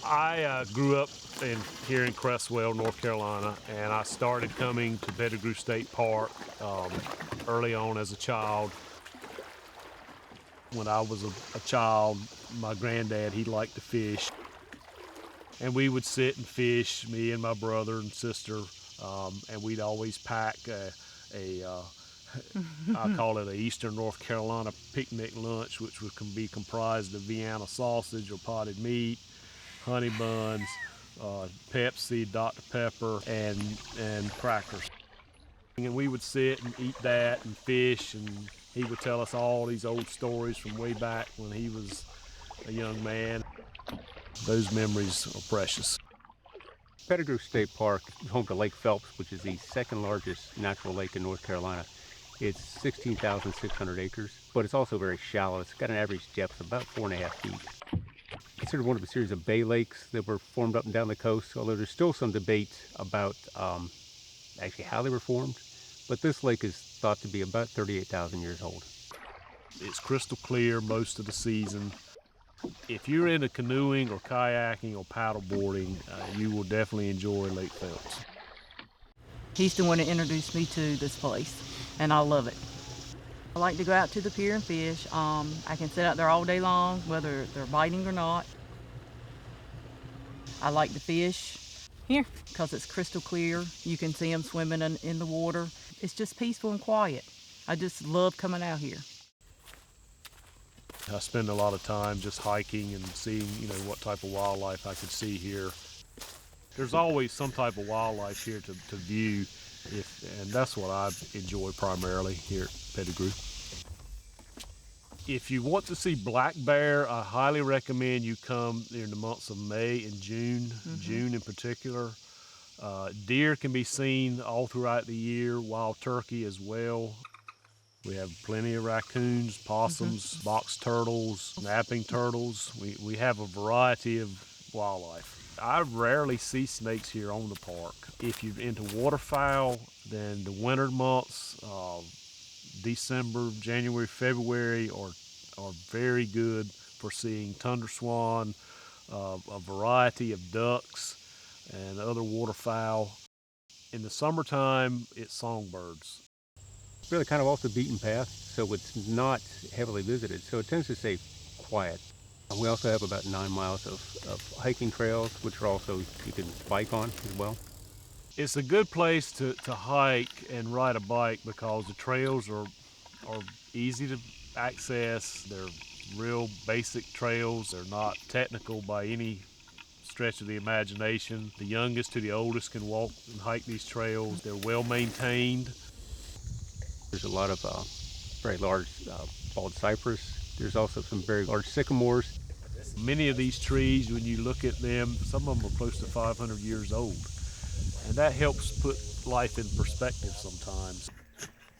I grew up here in Cresswell, North Carolina, and I started coming to Pettigrew State Park early on as a child. When I was a child, my granddad, he liked to fish. And we would sit and fish, me and my brother and sister, and we'd always pack I call it a Eastern North Carolina picnic lunch, which would be comprised of Vienna sausage or potted meat, honey buns, Pepsi, Dr. Pepper, and crackers. And we would sit and eat that and fish, and he would tell us all these old stories from way back when he was a young man. Those memories are precious. Pettigrew State Park is home to Lake Phelps, which is the second largest natural lake in North Carolina. It's 16,600 acres, but it's also very shallow. It's got an average depth of about 4.5 feet. Considered one of a series of bay lakes that were formed up and down the coast, although there's still some debate about actually how they were formed. But this lake is thought to be about 38,000 years old. It's crystal clear most of the season. If you're into canoeing or kayaking or paddleboarding, you will definitely enjoy Lake Phelps. He's the one that introduced me to this place, and I love it. I like to go out to the pier and fish. I can sit out there all day long, whether they're biting or not. I like to fish here because it's crystal clear. You can see them swimming in the water. It's just peaceful and quiet. I just love coming out here. I spend a lot of time just hiking and seeing, what type of wildlife I could see here. There's always some type of wildlife here to view, and that's what I enjoy primarily here at Pettigrew. If you want to see black bear, I highly recommend you come in the months of May and June, June in particular. Deer can be seen all throughout the year, wild turkey as well. We have plenty of raccoons, possums, box turtles, napping turtles. We have a variety of wildlife. I rarely see snakes here on the park. If you're into waterfowl, then the winter months, December, January, February are very good for seeing tundra swan, a variety of ducks, and other waterfowl. In the summertime, it's songbirds. It's really kind of off the beaten path, so it's not heavily visited, so it tends to stay quiet. We also have about 9 miles of hiking trails, which are also you can bike on as well. It's a good place to hike and ride a bike because the trails are easy to access. They're real basic trails. They're not technical by any stretch of the imagination. The youngest to the oldest can walk and hike these trails. They're well maintained. There's a lot of very large bald cypress. There's also some very large sycamores. Many of these trees, when you look at them, some of them are close to 500 years old. And that helps put life in perspective sometimes.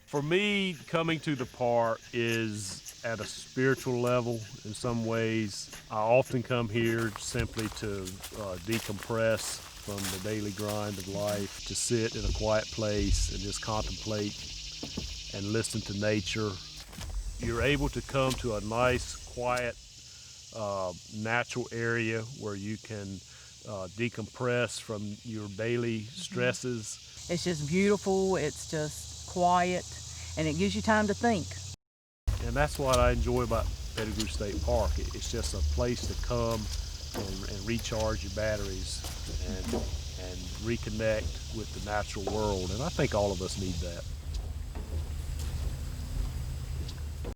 For me, coming to the park is at a spiritual level in some ways. I often come here simply to decompress from the daily grind of life, to sit in a quiet place and just contemplate and listen to nature. You're able to come to a nice, quiet, natural area where you can decompress from your daily stresses. It's just beautiful, it's just quiet, and it gives you time to think. And that's what I enjoy about Pettigrew State Park. It's just a place to come and recharge your batteries and reconnect with the natural world, and I think all of us need that.